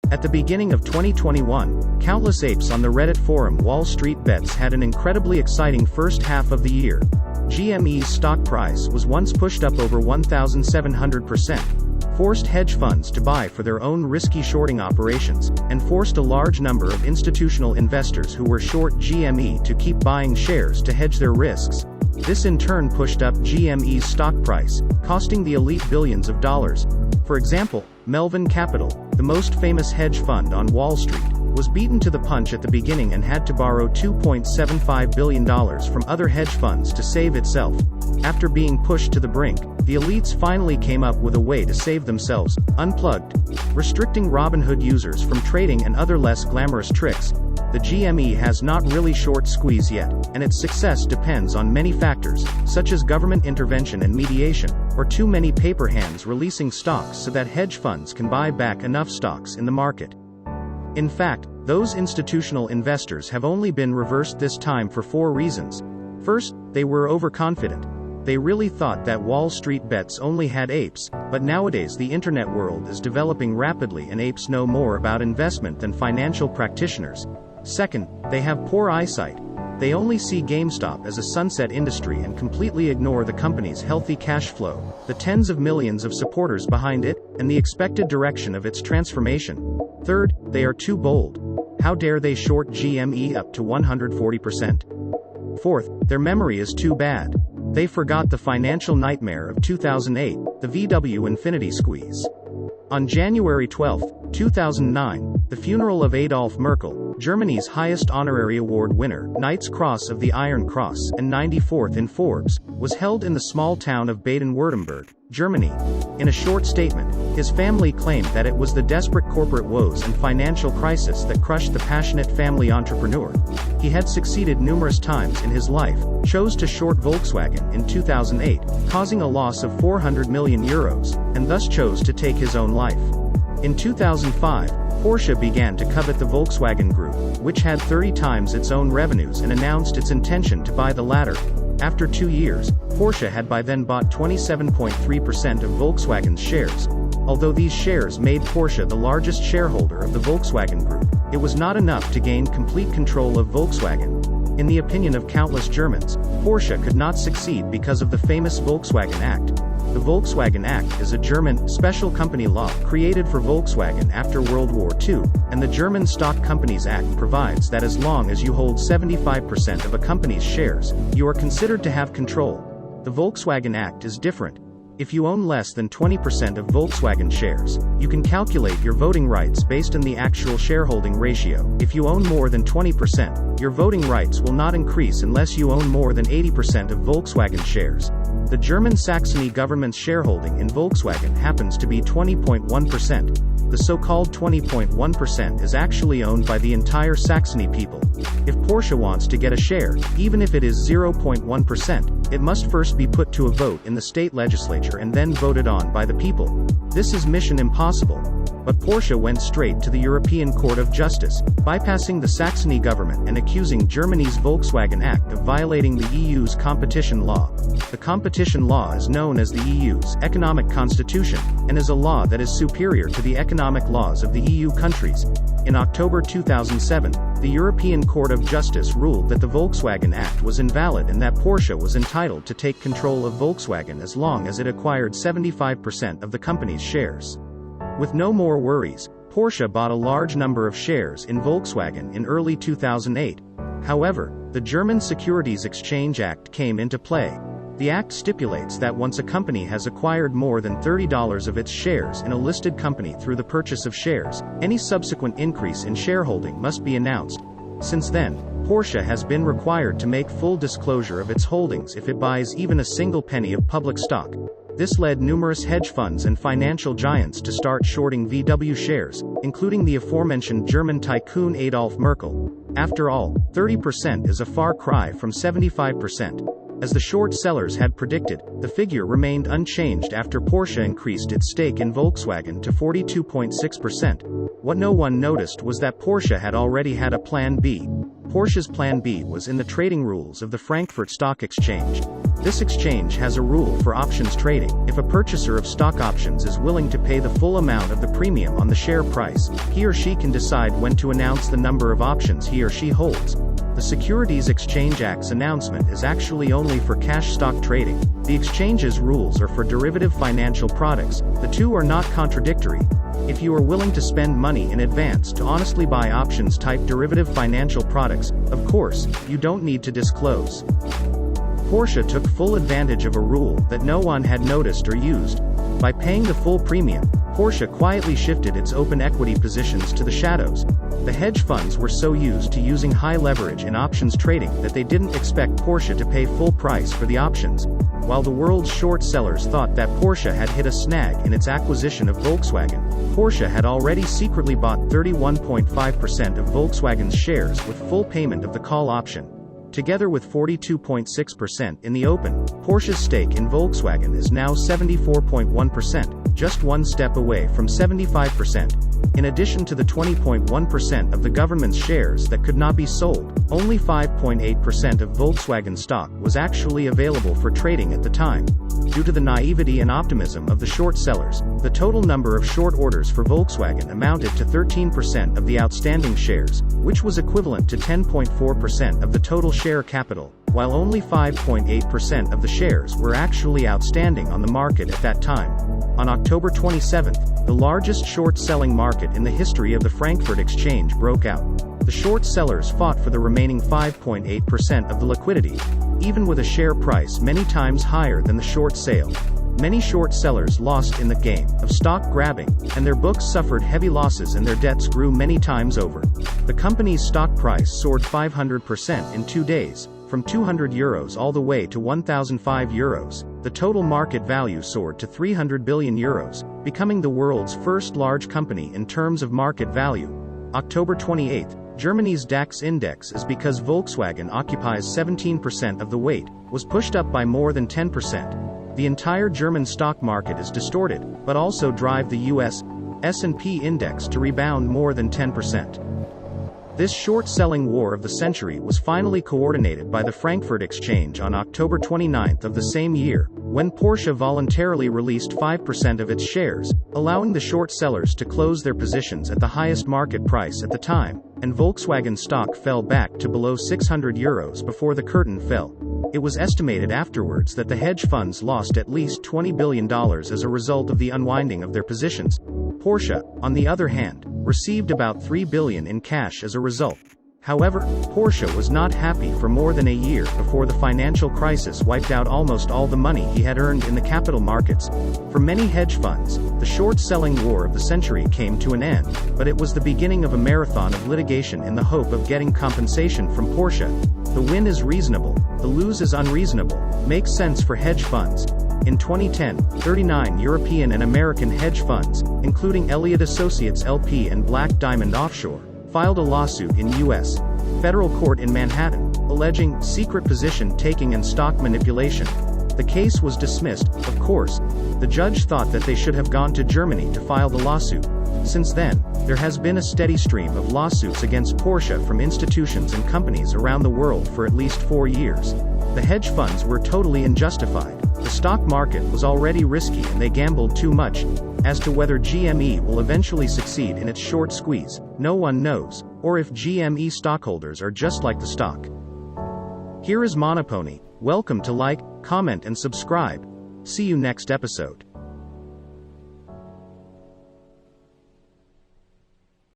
At the beginning of 2021, countless apes on the Reddit forum Wall Street Bets had an incredibly exciting first half of the year. GME's stock price was once pushed up over 1,700%, forced hedge funds to buy for their own risky shorting operations, and forced a large number of institutional investors who were short GME to keep buying shares to hedge their risks. This in turn pushed up GME's stock price, costing the elite billions of dollars. For example, Melvin Capital, the most famous hedge fund on Wall Street, was beaten to the punch at the beginning and had to borrow $2.75 billion from other hedge funds to save itself. After being pushed to the brink, the elites finally came up with a way to save themselves, unplugged, restricting Robinhood users from trading and other less glamorous tricks. The GME has not really short squeeze yet, and its success depends on many factors, such as government intervention and mediation, or too many paper hands releasing stocks so that hedge funds can buy back enough stocks in the market. In fact, those institutional investors have only been reversed this time for 4 reasons. First, they were overconfident. They really thought that Wall Street Bets only had apes, but nowadays the internet world is developing rapidly and apes know more about investment than financial practitioners. Second, they have poor eyesight. They only see GameStop as a sunset industry and completely ignore the company's healthy cash flow, the tens of millions of supporters behind it, and the expected direction of its transformation. Third, they are too bold. How dare they short GME up to 140%? Fourth, their memory is too bad. They forgot the financial nightmare of 2008, the VW Infinity Squeeze. On January 12, 2009, the funeral of Adolf Merkel, Germany's highest honorary award winner, Knight's Cross of the Iron Cross, and 94th in Forbes, was held in the small town of Baden-Württemberg, Germany. In a short statement, his family claimed that it was the desperate corporate woes and financial crisis that crushed the passionate family entrepreneur. He had succeeded numerous times in his life, chose to short Volkswagen in 2008, causing a loss of 400 million euros, and thus chose to take his own life. In 2005, Porsche began to covet the Volkswagen Group, which had 30 times its own revenues, and announced its intention to buy the latter. After 2 years, Porsche had by then bought 27.3% of Volkswagen's shares. Although these shares made Porsche the largest shareholder of the Volkswagen Group, it was not enough to gain complete control of Volkswagen. In the opinion of countless Germans, Porsche could not succeed because of the famous Volkswagen Act. The Volkswagen Act is a German, special company law created for Volkswagen after World War II, and the German Stock Companies Act provides that as long as you hold 75% of a company's shares, you are considered to have control. The Volkswagen Act is different. If you own less than 20% of Volkswagen shares, you can calculate your voting rights based on the actual shareholding ratio. If you own more than 20%, your voting rights will not increase unless you own more than 80% of Volkswagen shares. The German Saxony government's shareholding in Volkswagen happens to be 20.1%. The so-called 20.1% is actually owned by the entire Saxony people. If Porsche wants to get a share, even if it is 0.1%, it must first be put to a vote in the state legislature and then voted on by the people. This is mission impossible. But Porsche went straight to the European Court of Justice, bypassing the Saxony government and accusing Germany's Volkswagen Act of violating the EU's competition law. The competition law is known as the EU's economic constitution, and is a law that is superior to the economic laws of the EU countries. In October 2007, the European Court of Justice ruled that the Volkswagen Act was invalid and that Porsche was entitled to take control of Volkswagen as long as it acquired 75% of the company's shares. With no more worries, Porsche bought a large number of shares in Volkswagen in early 2008. However, the German Securities Exchange Act came into play. The act stipulates that once a company has acquired more than $30 of its shares in a listed company through the purchase of shares, any subsequent increase in shareholding must be announced. Since then, Porsche has been required to make full disclosure of its holdings if it buys even a single penny of public stock. This led numerous hedge funds and financial giants to start shorting VW shares, including the aforementioned German tycoon Adolf Merkel. After all, 30% is a far cry from 75%. As the short sellers had predicted, the figure remained unchanged after Porsche increased its stake in Volkswagen to 42.6%. What no one noticed was that Porsche had already had a Plan B. Porsche's Plan B was in the trading rules of the Frankfurt Stock Exchange. This exchange has a rule for options trading. If a purchaser of stock options is willing to pay the full amount of the premium on the share price, he or she can decide when to announce the number of options he or she holds. The Securities Exchange Act's announcement is actually only for cash stock trading. The exchange's rules are for derivative financial products. The two are not contradictory. If you are willing to spend money in advance to honestly buy options-type derivative financial products, of course, you don't need to disclose. Porsche took full advantage of a rule that no one had noticed or used. By paying the full premium, Porsche quietly shifted its open equity positions to the shadows. The hedge funds were so used to using high leverage in options trading that they didn't expect Porsche to pay full price for the options. While the world's short sellers thought that Porsche had hit a snag in its acquisition of Volkswagen, Porsche had already secretly bought 31.5% of Volkswagen's shares with full payment of the call option. Together with 42.6% in the open, Porsche's stake in Volkswagen is now 74.1%, just one step away from 75%. In addition to the 20.1% of the government's shares that could not be sold, only 5.8% of Volkswagen stock was actually available for trading at the time. Due to the naivety and optimism of the short sellers, the total number of short orders for Volkswagen amounted to 13% of the outstanding shares, which was equivalent to 10.4% of the total share capital, while only 5.8% of the shares were actually outstanding on the market at that time. On October 27, the largest short-selling market in the history of the Frankfurt Exchange broke out. The short sellers fought for the remaining 5.8% of the liquidity, even with a share price many times higher than the short sale. Many short sellers lost in the game of stock grabbing, and their books suffered heavy losses and their debts grew many times over. The company's stock price soared 500% in 2 days, from €200 all the way to €1,005. The total market value soared to €300 billion, becoming the world's first large company in terms of market value. October 28, Germany's DAX index is because Volkswagen occupies 17% of the weight, was pushed up by more than 10%. The entire German stock market is distorted, but also drive the US S&P index to rebound more than 10%. This short-selling war of the century was finally coordinated by the Frankfurt Exchange on October 29 of the same year, when Porsche voluntarily released 5% of its shares, allowing the short sellers to close their positions at the highest market price at the time, and Volkswagen stock fell back to below €600 before the curtain fell. It was estimated afterwards that the hedge funds lost at least $20 billion as a result of the unwinding of their positions. Porsche, on the other hand, received about $3 billion in cash as a result. However, Porsche was not happy for more than a year before the financial crisis wiped out almost all the money he had earned in the capital markets. For many hedge funds, the short-selling war of the century came to an end, but it was the beginning of a marathon of litigation in the hope of getting compensation from Porsche. The win is reasonable, the lose is unreasonable, makes sense for hedge funds. In 2010, 39 European and American hedge funds, including Elliott Associates LP and Black Diamond Offshore, filed a lawsuit in U.S. federal court in Manhattan, alleging secret position taking and stock manipulation. The case was dismissed, of course. The judge thought that they should have gone to Germany to file the lawsuit. Since then, there has been a steady stream of lawsuits against Porsche from institutions and companies around the world for at least 4 years. The hedge funds were totally unjustified. The stock market was already risky and they gambled too much. As to whether GME will eventually succeed in its short squeeze, no one knows, or if GME stockholders are just like the stock. Here is Monopony. Welcome to like, comment and subscribe. See you next episode.